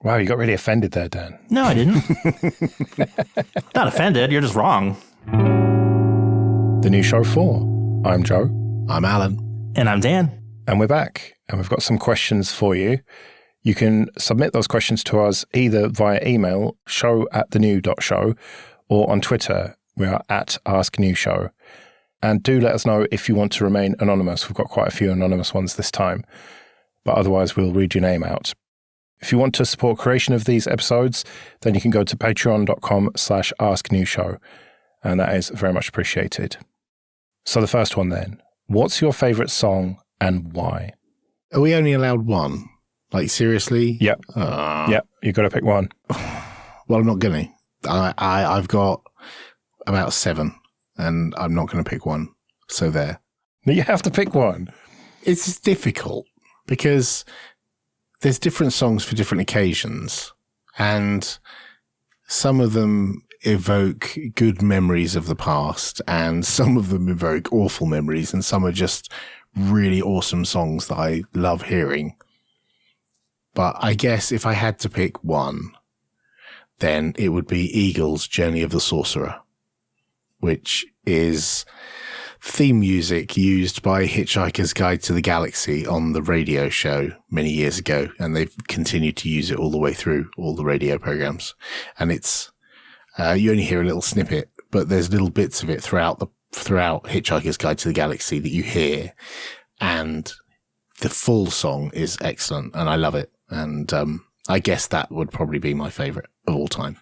Wow, you got really offended there, Dan. No, I didn't. Not offended. You're just wrong. The New Show 4. I'm Joe. I'm Alan. And I'm Dan. And we're back. And we've got some questions for you. You can submit those questions to us either via email, show@thenew.show, or on Twitter. We are at AskNewShow. And do let us know if you want to remain anonymous. We've got quite a few anonymous ones this time. But otherwise, we'll read your name out. If you want to support creation of these episodes, then you can go to patreon.com/AskNewShow. And that is very much appreciated. So the first one then. What's your favourite song and why? Are we only allowed one? Like, seriously? Yep. Yep, you've got to pick one. Well, I'm not going to. I've got about 7, and I'm not going to pick one. So there. You have to pick one. It's difficult because there's different songs for different occasions, and some of them evoke good memories of the past, and some of them evoke awful memories, and some are just really awesome songs that I love hearing. But I guess if I had to pick one, then it would be Eagles' Journey of the Sorcerer, which is theme music used by Hitchhiker's Guide to the Galaxy on the radio show many years ago, and they've continued to use it all the way through all the radio programs. And it's you only hear a little snippet, but there's little bits of it throughout Hitchhiker's Guide to the Galaxy that you hear, and the full song is excellent, and I love it. And I guess that would probably be my favorite of all time.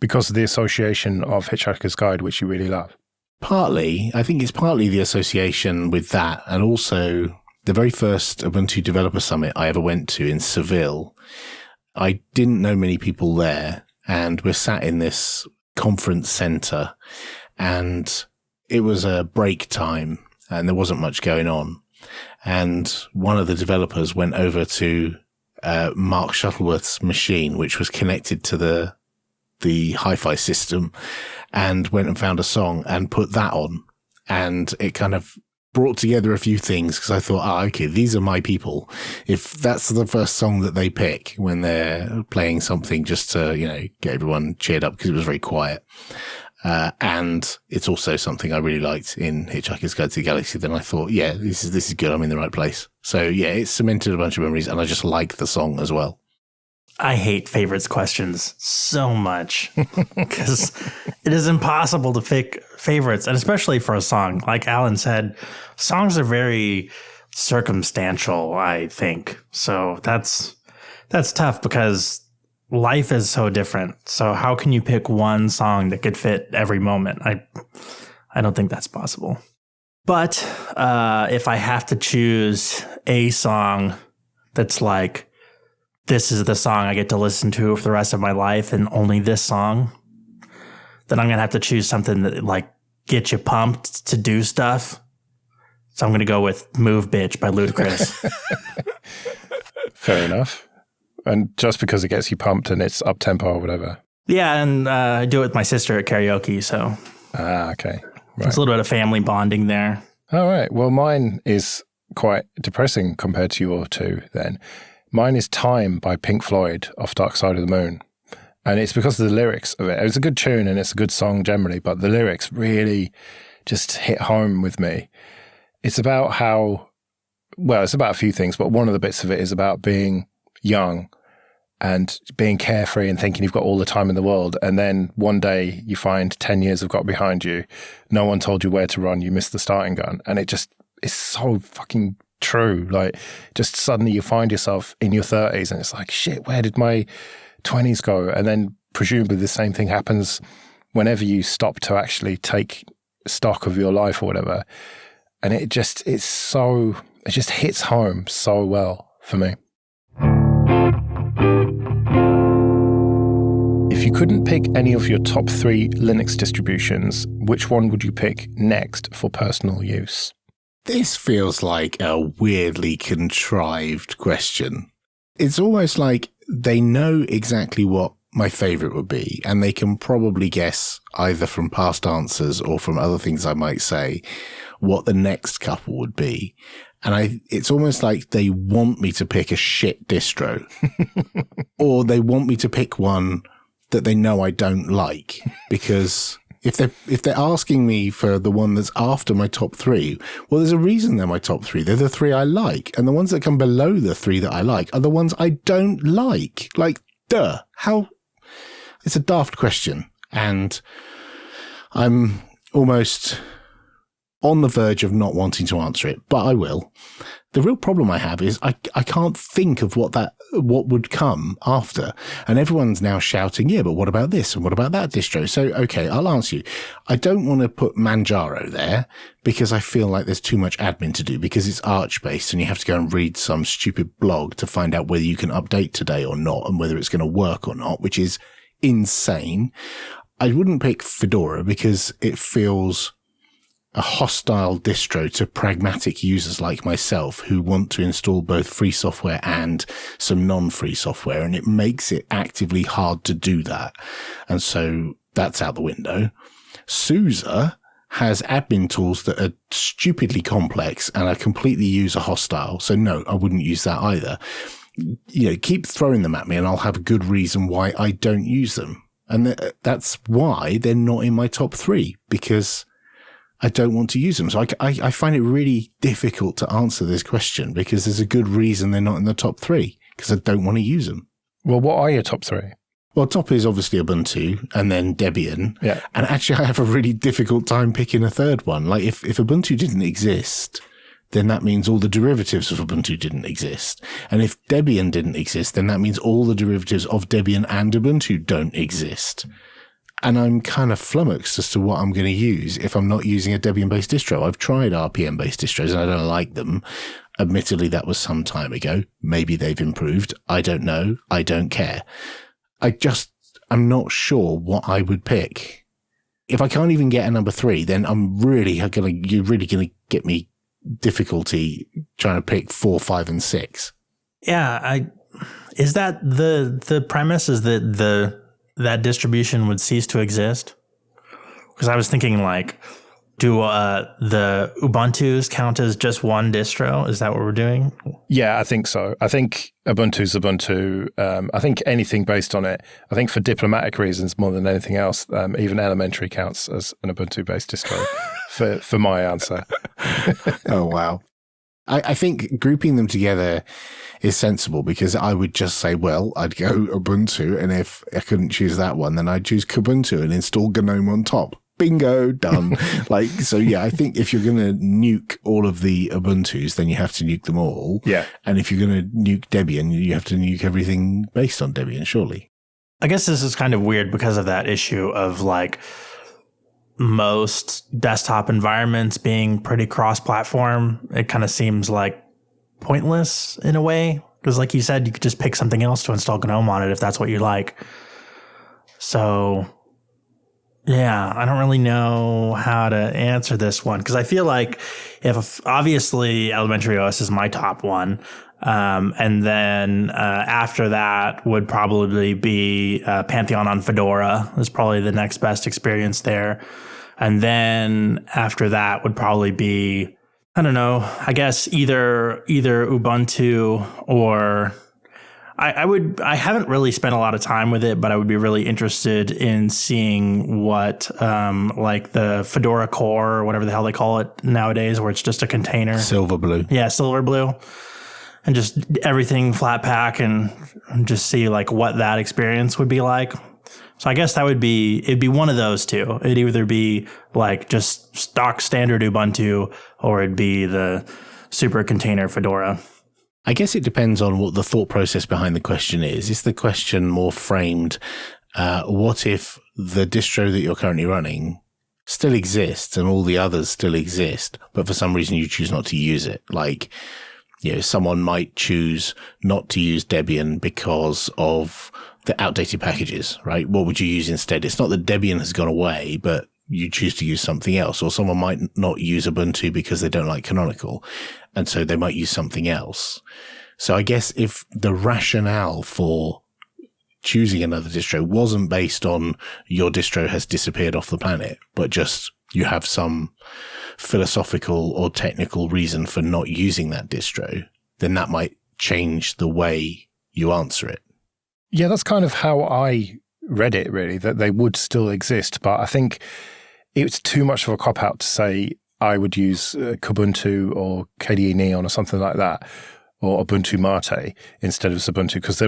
Because of the association of Hitchhiker's Guide, which you really love. Partly, I think it's partly the association with that, and also the very first Ubuntu Developer Summit I ever went to in Seville. I didn't know many people there, and we're sat in this conference center, and it was a break time, and there wasn't much going on. And one of the developers went over to Mark Shuttleworth's machine, which was connected to the hi-fi system, and went and found a song and put that on. And it kind of brought together a few things, because I thought, okay, these are my people. If that's the first song that they pick when they're playing something just to, get everyone cheered up, because it was very quiet. And it's also something I really liked in Hitchhiker's Guide to the Galaxy. Then I thought, yeah, this is good. I'm in the right place. So yeah, it cemented a bunch of memories, and I just like the song as well. I hate favorites questions so much because it is impossible to pick favorites, and especially for a song. Like Alan said, songs are very circumstantial, I think. So that's tough because life is so different. So how can you pick one song that could fit every moment? I don't think that's possible. But if I have to choose a song that's like, this is the song I get to listen to for the rest of my life and only this song, then I'm going to have to choose something that like gets you pumped to do stuff. So I'm going to go with Move Bitch by Ludacris. Fair enough. And just because it gets you pumped and it's up-tempo or whatever. Yeah, and I do it with my sister at karaoke, so. Okay. Right. There's a little bit of family bonding there. All right. Well, mine is quite depressing compared to your two then. Mine is Time by Pink Floyd off Dark Side of the Moon. And it's because of the lyrics of it. It's a good tune and it's a good song generally, but the lyrics really just hit home with me. It's about it's about a few things, but one of the bits of it is about being young and being carefree and thinking you've got all the time in the world. And then one day you find 10 years have got behind you. No one told you where to run. You missed the starting gun. And it just is so fucking true. Like, just suddenly you find yourself in your 30s and it's like, shit, where did my 20s go? And then presumably the same thing happens whenever you stop to actually take stock of your life or whatever. And it just hits home so well for me. If you couldn't pick any of your top 3 Linux distributions, which one would you pick next for personal use? This feels like a weirdly contrived question. It's almost like they know exactly what my favorite would be, and they can probably guess either from past answers or from other things I might say what the next couple would be. And it's almost like they want me to pick a shit distro or they want me to pick one that they know I don't like, because if they're asking me for the one that's after my top 3, well, there's a reason they're my top 3. They're the 3 I like. And the ones that come below the 3 that I like are the ones I don't like. Like, duh. How? It's a daft question. And I'm almost on the verge of not wanting to answer it, but I will. The real problem I have is I can't think of what would come after. And everyone's now shouting, yeah, but what about this? And what about that distro? So, okay, I'll answer you. I don't want to put Manjaro there because I feel like there's too much admin to do, because it's Arch-based and you have to go and read some stupid blog to find out whether you can update today or not and whether it's going to work or not, which is insane. I wouldn't pick Fedora because it feels a hostile distro to pragmatic users like myself who want to install both free software and some non-free software, and it makes it actively hard to do that. And so that's out the window. SUSE has admin tools that are stupidly complex and are completely user hostile. So no, I wouldn't use that either. You know, keep throwing them at me and I'll have a good reason why I don't use them. And that's why they're not in my top 3, because I don't want to use them. So I find it really difficult to answer this question because there's a good reason they're not in the top 3, because I don't want to use them. Well, what are your top 3? Well, top is obviously Ubuntu and then Debian. Yeah. And actually I have a really difficult time picking a third one. Like if Ubuntu didn't exist, then that means all the derivatives of Ubuntu didn't exist. And if Debian didn't exist, then that means all the derivatives of Debian and Ubuntu don't exist. And I'm kind of flummoxed as to what I'm going to use if I'm not using a Debian-based distro. I've tried RPM-based distros and I don't like them. Admittedly, that was some time ago. Maybe they've improved. I don't know. I don't care. I'm not sure what I would pick. If I can't even get a number 3, then you're really going to get me difficulty trying to pick 4, 5, and 6. Yeah. Is that the premise, is that that distribution would cease to exist? Because I was thinking, like, do the Ubuntu's count as just one distro? Is that what we're doing? Yeah, I think so. I think Ubuntu's Ubuntu. I think anything based on it, I think for diplomatic reasons more than anything else, even Elementary counts as an Ubuntu-based distro for my answer. Oh, wow. I think grouping them together is sensible, because I would just say, well, I'd go Ubuntu, and if I couldn't choose that one, then I'd choose Kubuntu and install GNOME on top. Bingo, done. So yeah, I think if you're going to nuke all of the Ubuntus, then you have to nuke them all. Yeah. And if you're going to nuke Debian, you have to nuke everything based on Debian, surely. I guess this is kind of weird because of that issue of, like, most desktop environments being pretty cross-platform. It kind of seems like pointless in a way, because like you said, you could just pick something else to install GNOME on it if that's what you like. So yeah, I don't really know how to answer this one, because I feel like if obviously Elementary OS is my top one, and then after that would probably be Pantheon on Fedora is probably the next best experience there. And then after that would probably be, I don't know, I guess either Ubuntu or I haven't really spent a lot of time with it, but I would be really interested in seeing what like the Fedora Core or whatever the hell they call it nowadays, where it's just a container. Silverblue. Yeah, Silverblue. And just everything flat pack and just see like what that experience would be like. So I guess it'd be one of those two. It'd either be like just stock standard Ubuntu, or it'd be the super container Fedora. I guess it depends on what the thought process behind the question is. Is the question more framed, what if the distro that you're currently running still exists and all the others still exist, but for some reason you choose not to use it? Like, you know, someone might choose not to use Debian because of the outdated packages, right? What would you use instead? It's not that Debian has gone away, but you choose to use something else. Or someone might not use Ubuntu because they don't like Canonical, and so they might use something else. So I guess if the rationale for choosing another distro wasn't based on your distro has disappeared off the planet, but just you have some philosophical or technical reason for not using that distro, then that might change the way you answer it. Yeah, that's kind of how I read it, really, that they would still exist. But I think it's too much of a cop-out to say I would use Kubuntu or KDE Neon or something like that, or Ubuntu Mate instead of Ubuntu, because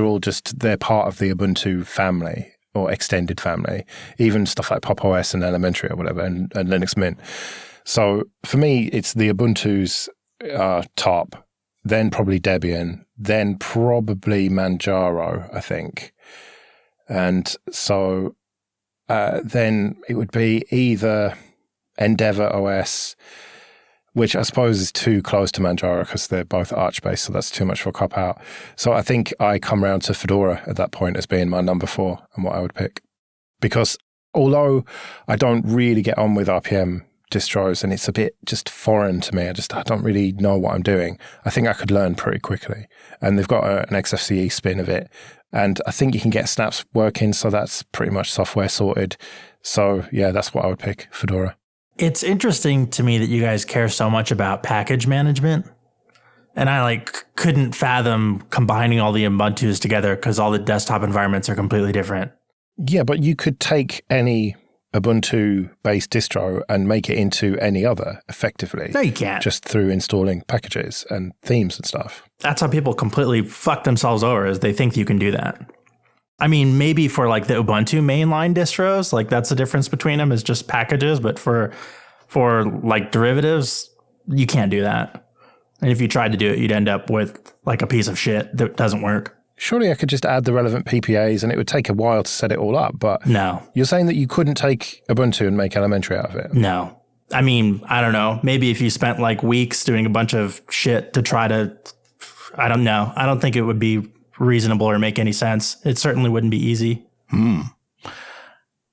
they're part of the Ubuntu family or extended family, even stuff like Pop! OS and Elementary or whatever, and Linux Mint. So for me, it's the Ubuntu's top, then probably Debian, then probably Manjaro, I think. And so then it would be either Endeavour OS, which I suppose is too close to Manjaro because they're both Arch-based, so that's too much for a cop-out. So I think I come round to Fedora at that point as being my number 4 and what I would pick. Because although I don't really get on with RPM distros and it's a bit just foreign to me, I don't really know what I'm doing, I think I could learn pretty quickly. And they've got an XFCE spin of it. And I think you can get snaps working, so that's pretty much software sorted. So yeah, that's what I would pick, Fedora. It's interesting to me that you guys care so much about package management. And I couldn't fathom combining all the Ubuntus together because all the desktop environments are completely different. Yeah, but you could take any Ubuntu-based distro and make it into any other effectively. No, you can't. Just through installing packages and themes and stuff. That's how people completely fuck themselves over, is they think you can do that. I mean, maybe for the Ubuntu mainline distros, that's the difference between them is just packages. But for derivatives, you can't do that. And if you tried to do it, you'd end up with a piece of shit that doesn't work. Surely I could just add the relevant PPAs and it would take a while to set it all up. But no, you're saying that you couldn't take Ubuntu and make Elementary out of it? No. I mean, I don't know. Maybe if you spent weeks doing a bunch of shit to try to, I don't know. I don't think it would be reasonable or make any sense. It certainly wouldn't be easy.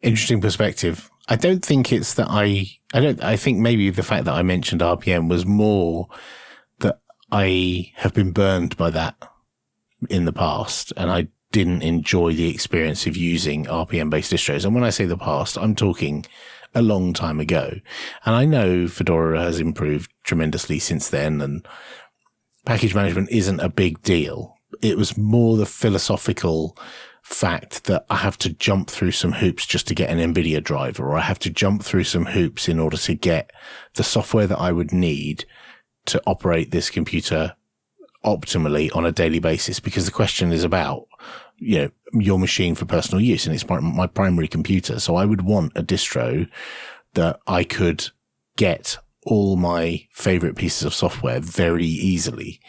Interesting perspective. I don't think it's that I think maybe the fact that I mentioned RPM was more that I have been burned by that in the past, and I didn't enjoy the experience of using RPM-based distros. And when I say the past, I'm talking a long time ago. And I know Fedora has improved tremendously since then, and package management isn't a big deal. It was more the philosophical fact that I have to jump through some hoops just to get an NVIDIA driver, or I have to jump through some hoops in order to get the software that I would need to operate this computer optimally on a daily basis, because the question is about, your machine for personal use, and it's my primary computer. So I would want a distro that I could get all my favorite pieces of software very easily.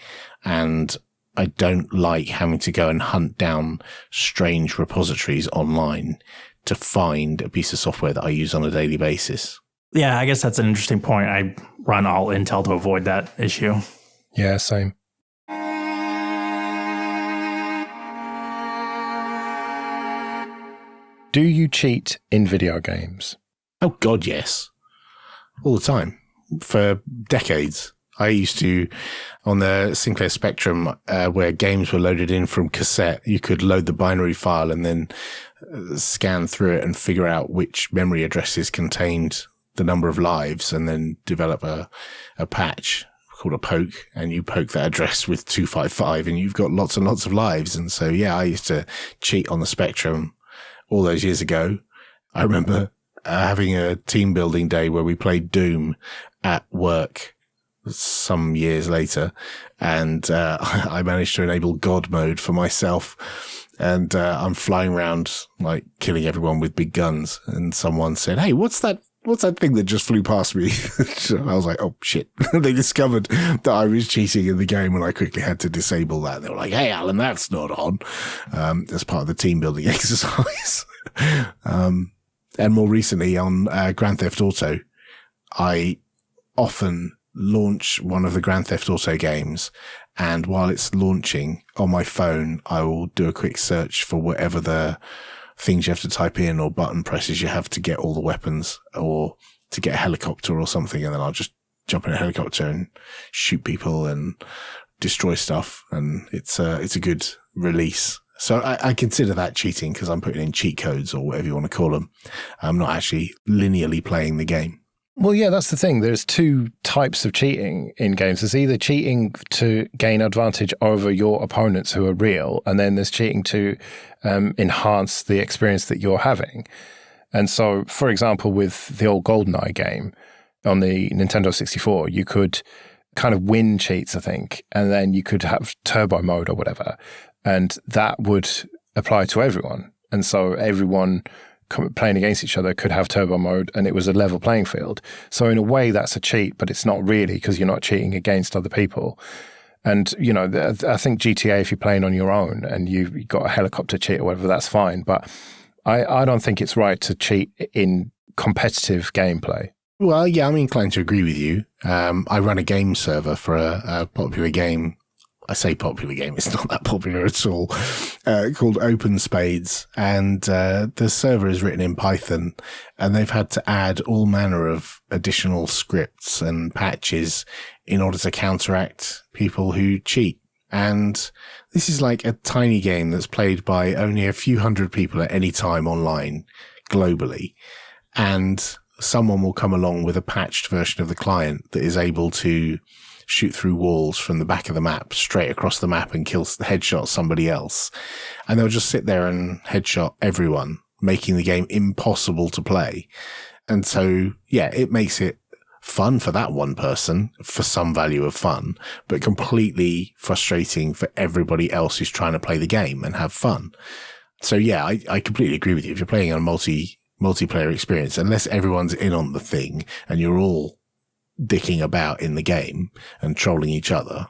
And I don't like having to go and hunt down strange repositories online to find a piece of software that I use on a daily basis. Yeah, I guess that's an interesting point. I run all Intel to avoid that issue. Yeah, same. Do you cheat in video games? Oh, God, yes. All the time. For decades. I used to, on the Sinclair Spectrum, where games were loaded in from cassette, you could load the binary file and then scan through it and figure out which memory addresses contained the number of lives, and then develop a patch called a poke, and you poke that address with 255 and you've got lots and lots of lives. And so, yeah, I used to cheat on the Spectrum all those years ago. I remember having a team building day where we played Doom at work some years later, and I managed to enable God mode for myself, and I'm flying around killing everyone with big guns, and someone said, "Hey, what's that thing that just flew past me?" I was like, oh shit. They discovered that I was cheating in the game, and I quickly had to disable that. They were like, "Hey Alan, that's not on," as part of the team building exercise. And more recently on Grand Theft Auto, I often launch one of the Grand Theft Auto games, and while it's launching on my phone, I will do a quick search for whatever the things you have to type in or button presses you have to get all the weapons, or to get a helicopter or something, and then I'll just jump in a helicopter and shoot people and destroy stuff. And it's a good release So I consider that cheating because I'm putting in cheat codes or whatever you want to call them. I'm not actually linearly playing the game. Well, yeah, that's the thing. There's two types of cheating in games. There's either cheating to gain advantage over your opponents who are real, and then there's cheating to enhance the experience that you're having. And so, for example, with the old GoldenEye game on the Nintendo 64, you could kind of win cheats, I think, and then you could have turbo mode or whatever, and that would apply to everyone. And so everyone playing against each other could have turbo mode, and it was a level playing field. So in a way, that's a cheat, but it's not really, because you're not cheating against other people. And, you know, I think GTA, if you're playing on your own and you've got a helicopter cheat or whatever, that's fine. But I don't think it's right to cheat in competitive gameplay. Well, yeah, I'm inclined to agree with you. I run a game server for a popular game. I say popular game, it's not that popular at all, called Open Spades. And the server is written in Python, and they've had to add all manner of additional scripts and patches in order to counteract people who cheat. And this is like a tiny game that's played by only a few hundred people at any time online globally. And someone will come along with a patched version of the client that is able to shoot through walls from the back of the map, straight across the map, and headshot somebody else. And they'll just sit there and headshot everyone, making the game impossible to play. And so, yeah, it makes it fun for that one person, for some value of fun, but completely frustrating for everybody else who's trying to play the game and have fun. So yeah, I completely agree with you. If you're playing a multiplayer experience, unless everyone's in on the thing and you're all dicking about in the game and trolling each other,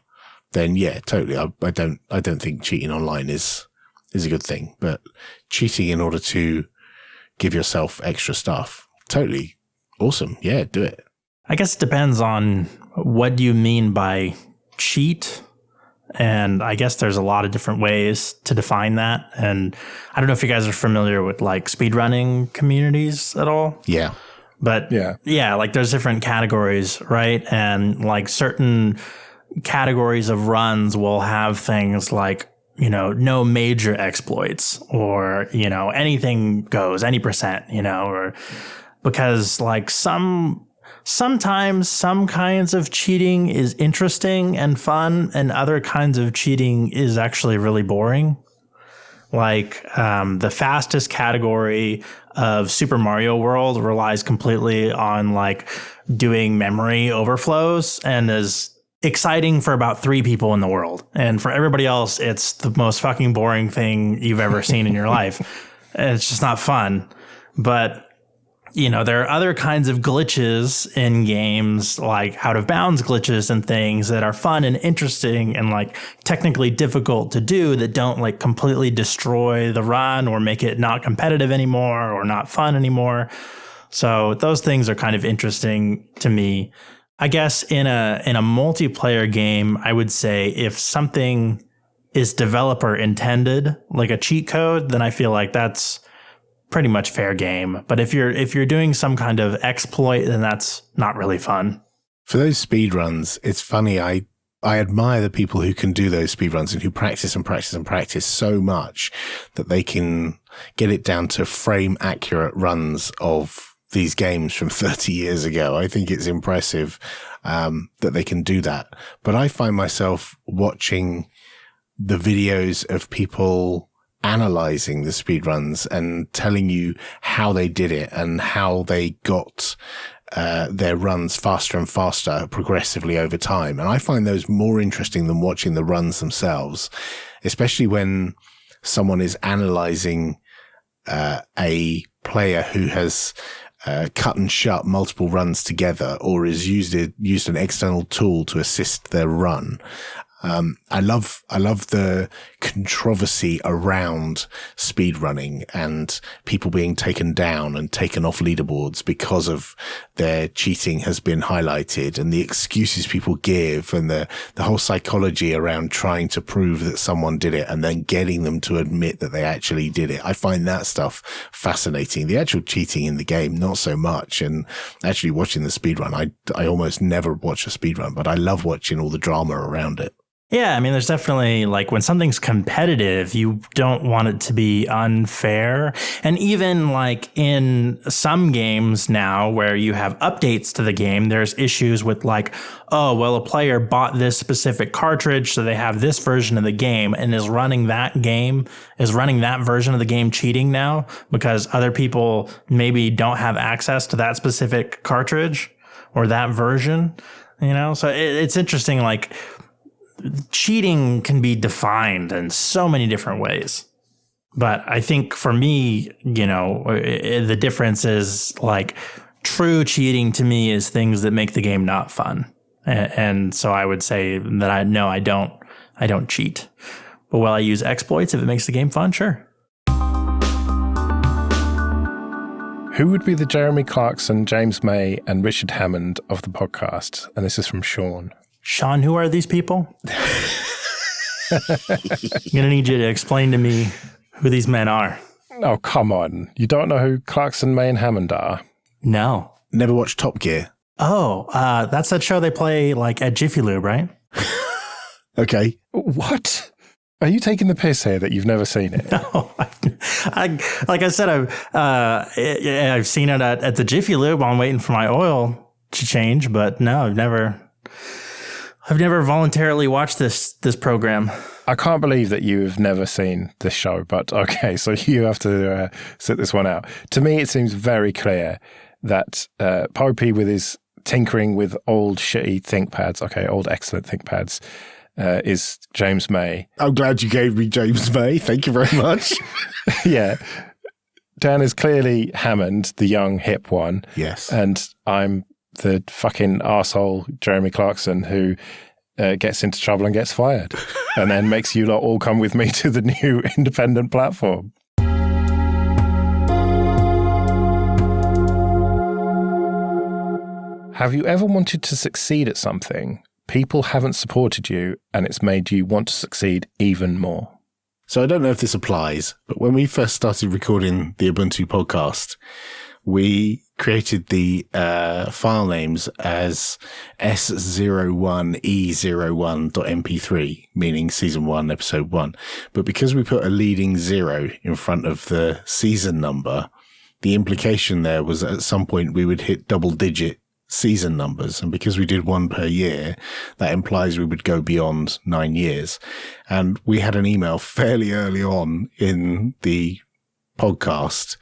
then yeah, totally. I don't think cheating online is a good thing, but cheating in order to give yourself extra stuff, totally awesome. Yeah, do it. I guess it depends on what do you mean by cheat. And I guess there's a lot of different ways to define that. And I don't know if you guys are familiar with like speedrunning communities at all. Yeah. But yeah, like there's different categories, right? And like certain categories of runs will have things like, you know, no major exploits, or, you know, anything goes, any percent, you know, or because like sometimes some kinds of cheating is interesting and fun, and other kinds of cheating is actually really boring. Like the fastest category of Super Mario World relies completely on like doing memory overflows and is exciting for about 3 people in the world. And for everybody else, it's the most fucking boring thing you've ever seen in your life. And it's just not fun. But you know, there are other kinds of glitches in games, like out of bounds glitches and things that are fun and interesting and like technically difficult to do, that don't like completely destroy the run or make it not competitive anymore or not fun anymore. So those things are kind of interesting to me. I guess in a multiplayer game, I would say if something is developer intended, like a cheat code, then I feel like that's pretty much fair game. But if you're doing some kind of exploit, then that's not really fun. For those speed runs, it's funny. I admire the people who can do those speed runs and who practice and practice and practice so much that they can get it down to frame accurate runs of these games from 30 years ago. I think it's impressive that they can do that. But I find myself watching the videos of people analyzing the speedruns and telling you how they did it and how they got their runs faster and faster progressively over time. And I find those more interesting than watching the runs themselves, especially when someone is analyzing a player who has cut and shut multiple runs together, or is used an external tool to assist their run. I love the controversy around speedrunning and people being taken down and taken off leaderboards because of their cheating has been highlighted, and the excuses people give, and the whole psychology around trying to prove that someone did it and then getting them to admit that they actually did it. I find that stuff fascinating. The actual cheating in the game, not so much. And actually watching the speedrun, I almost never watch a speedrun, but I love watching all the drama around it. Yeah, I mean, there's definitely like when something's competitive, you don't want it to be unfair. And even like in some games now where you have updates to the game, there's issues with like, oh, well, a player bought this specific cartridge, so they have this version of the game and is running that version of the game cheating now because other people maybe don't have access to that specific cartridge or that version, So it's interesting, like, cheating can be defined in so many different ways. But I think for me, the difference is like true cheating to me is things that make the game not fun. And so I would say that I don't cheat. But will I use exploits if it makes the game fun? Sure. Who would be the Jeremy Clarkson, James May, and Richard Hammond of the podcast? And this is from Sean. Sean, who are these people? I'm going to need you to explain to me who these men are. Oh, come on. You don't know who Clarkson, May, and Hammond are? No. Never watched Top Gear. Oh, that's that show they play like at Jiffy Lube, right? Okay. What? Are you taking the piss here that you've never seen it? No. Like I said, I've seen it at the Jiffy Lube while I'm waiting for my oil to change, but no, I've never voluntarily watched this program. I can't believe that you have never seen this show, but okay, so you have to sit this one out. To me, it seems very clear that Popey, with his tinkering with old shitty ThinkPads, old excellent ThinkPads, is James May. I'm glad you gave me James May. Thank you very much. Yeah. Dan is clearly Hammond, the young, hip one. Yes. And I'm the fucking arsehole Jeremy Clarkson who gets into trouble and gets fired and then makes you lot all come with me to the new independent platform. Have you ever wanted to succeed at something, people haven't supported you, and it's made you want to succeed even more? So I don't know if this applies, but when we first started recording the Ubuntu podcast, we created the file names as S01E01.mp3, meaning season 1, episode 1. But because we put a leading 0 in front of the season number, the implication there was at some point we would hit double-digit season numbers. And because we did one per year, that implies we would go beyond 9 years. And we had an email fairly early on in the podcast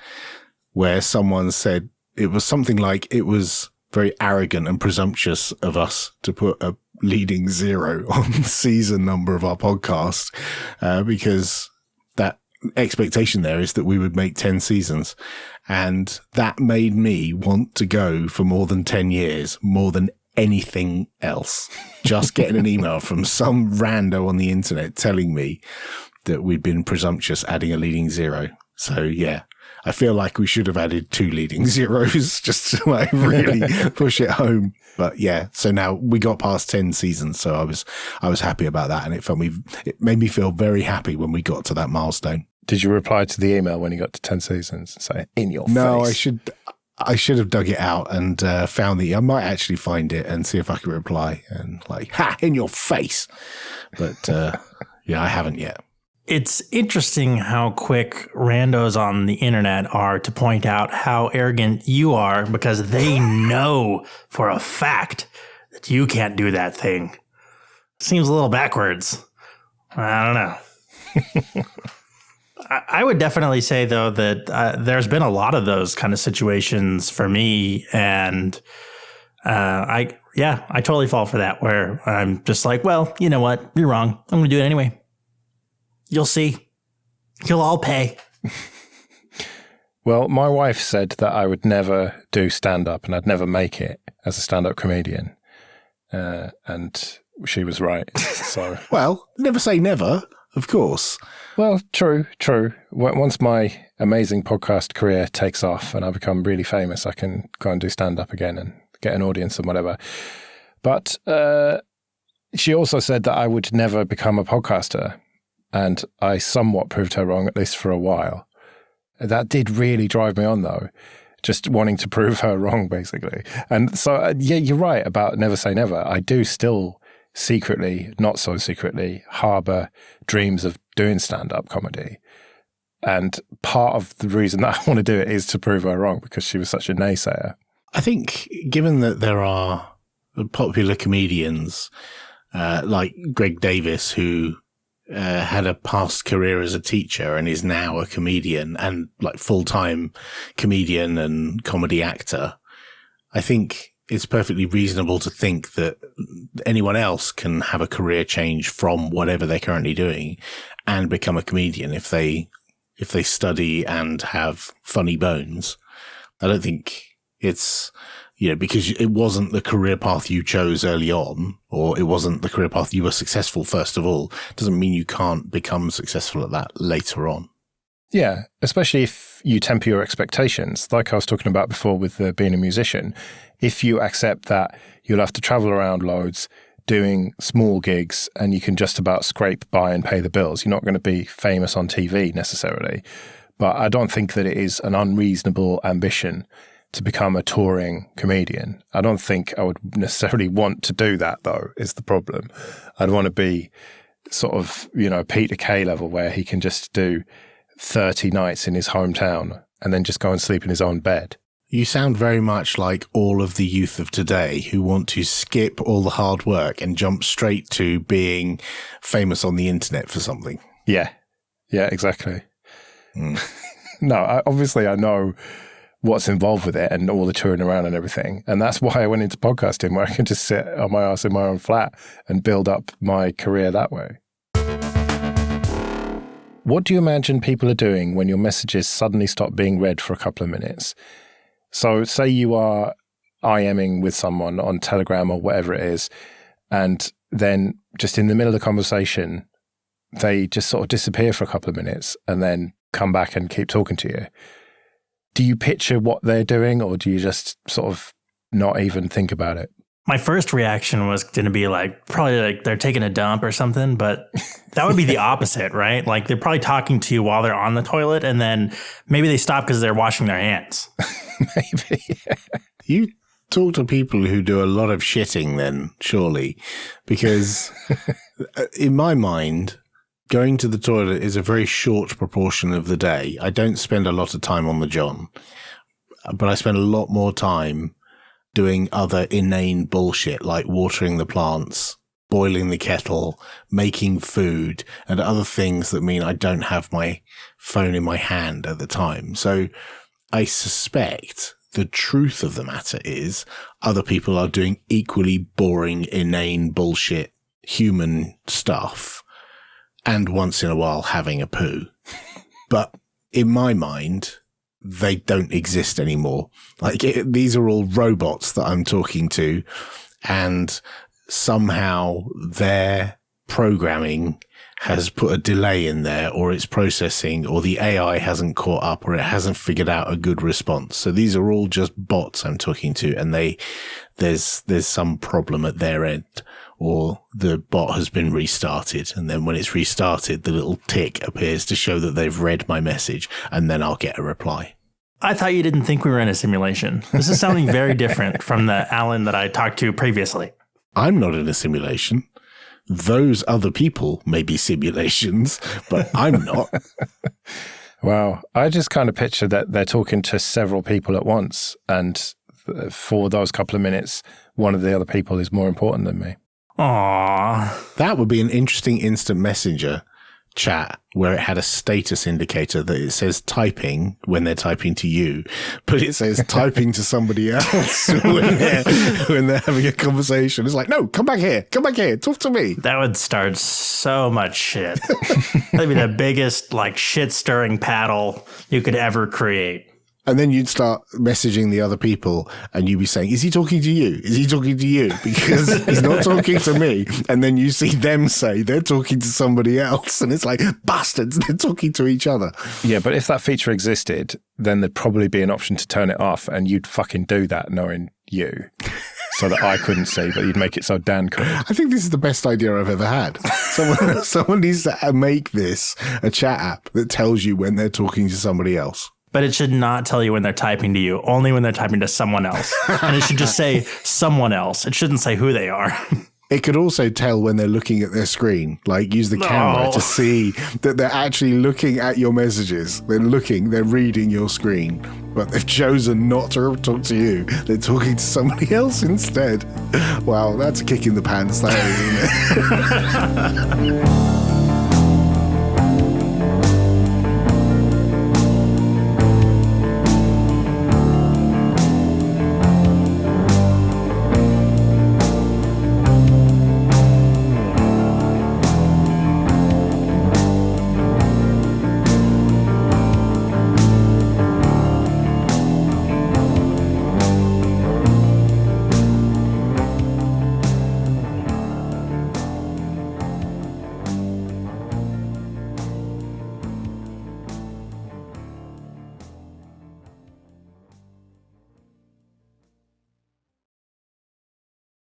where someone said it was something like it was very arrogant and presumptuous of us to put a leading 0 on the season number of our podcast, because that expectation there is that we would make 10 seasons. And that made me want to go for more than 10 years, more than anything else. Just getting an email from some rando on the internet telling me that we'd been presumptuous adding a leading 0. So yeah, I feel like we should have added 2 leading 0s just to like really push it home. But yeah, so now we got past 10 seasons. So I was happy about that. And it made me feel very happy when we got to that milestone. Did you reply to the email when you got to 10 seasons and say, in your face? No, I should have dug it out and found I might actually find it and see if I can reply and like, ha, in your face. But yeah, I haven't yet. It's interesting how quick randos on the internet are to point out how arrogant you are because they know for a fact that you can't do that thing. Seems a little backwards. I don't know. I would definitely say, though, that there's been a lot of those kind of situations for me. And I totally fall for that, where I'm just like, well, you know what? You're wrong. I'm going to do it anyway. You'll see. You'll all pay. Well, my wife said that I would never do stand-up and I'd never make it as a stand-up comedian. And she was right. So, well, never say never, of course. Well, true. Once my amazing podcast career takes off and I become really famous, I can go and do stand-up again and get an audience and whatever. But she also said that I would never become a podcaster. And I somewhat proved her wrong, at least for a while. That did really drive me on, though, just wanting to prove her wrong, basically. And so, yeah, you're right about never say never. I do still secretly, not so secretly, harbour dreams of doing stand-up comedy. And part of the reason that I want to do it is to prove her wrong, because she was such a naysayer. I think given that there are popular comedians like Greg Davis, who had a past career as a teacher and is now a comedian and like full-time comedian and comedy actor, I think it's perfectly reasonable to think that anyone else can have a career change from whatever they're currently doing and become a comedian if they study and have funny bones. I don't think it's, because it wasn't the career path you chose early on, or it wasn't the career path you were successful first of all, doesn't mean you can't become successful at that later on. Yeah, especially if you temper your expectations. Like I was talking about before with being a musician, if you accept that you'll have to travel around loads, doing small gigs, and you can just about scrape by and pay the bills, you're not going to be famous on TV necessarily. But I don't think that it is an unreasonable ambition to become a touring comedian. I don't think I would necessarily want to do that, though, is the problem. I'd want to be sort of, Peter Kay level, where he can just do 30 nights in his hometown and then just go and sleep in his own bed. You sound very much like all of the youth of today who want to skip all the hard work and jump straight to being famous on the internet for something. Yeah, exactly. No, obviously I know what's involved with it and all the touring around and everything. And that's why I went into podcasting, where I can just sit on my ass in my own flat and build up my career that way. What do you imagine people are doing when your messages suddenly stop being read for a couple of minutes? So say you are IMing with someone on Telegram or whatever it is, and then just in the middle of the conversation, they just sort of disappear for a couple of minutes and then come back and keep talking to you. Do you picture what they're doing, or do you just sort of not even think about it? My first reaction was going to be probably like they're taking a dump or something, but that would be the opposite, right? Like they're probably talking to you while they're on the toilet, and then maybe they stop because they're washing their hands. Maybe. Yeah. You talk to people who do a lot of shitting then, surely, because in my mind, going to the toilet is a very short proportion of the day. I don't spend a lot of time on the john, but I spend a lot more time doing other inane bullshit like watering the plants, boiling the kettle, making food, and other things that mean I don't have my phone in my hand at the time. So I suspect the truth of the matter is other people are doing equally boring, inane bullshit, human stuff, and once in a while having a poo. But in my mind, they don't exist anymore. These are all robots that I'm talking to, and somehow their programming has put a delay in there, or it's processing, or the AI hasn't caught up, or it hasn't figured out a good response. So these are all just bots I'm talking to, and there's some problem at their end, or the bot has been restarted. And then when it's restarted, the little tick appears to show that they've read my message, and then I'll get a reply. I thought you didn't think we were in a simulation. This is sounding very different from the Alan that I talked to previously. I'm not in a simulation. Those other people may be simulations, but I'm not. Wow. I just kind of picture that they're talking to several people at once, and for those couple of minutes, one of the other people is more important than me. Aww. That would be an interesting instant messenger chat where it had a status indicator that it says typing when they're typing to you, but it says typing to somebody else when they're having a conversation. It's like, no, come back here, talk to me. That would start so much shit. That'd be the biggest shit stirring paddle you could ever create. And then you'd start messaging the other people and you'd be saying, is he talking to you? Is he talking to you? Because he's not talking to me. And then you see them say they're talking to somebody else. And it's like, bastards, they're talking to each other. Yeah, but if that feature existed, then there'd probably be an option to turn it off, and you'd fucking do that knowing you. So that I couldn't see, but you'd make it so Dan could. I think this is the best idea I've ever had. Someone needs to make this a chat app that tells you when they're talking to somebody else. But it should not tell you when they're typing to you, only when they're typing to someone else. And it should just say someone else. It shouldn't say who they are. It could also tell when they're looking at their screen, like use the camera to see that they're actually looking at your messages. They're reading your screen, but they've chosen not to talk to you. They're talking to somebody else instead. Wow, that's a kick in the pants, that is, isn't it?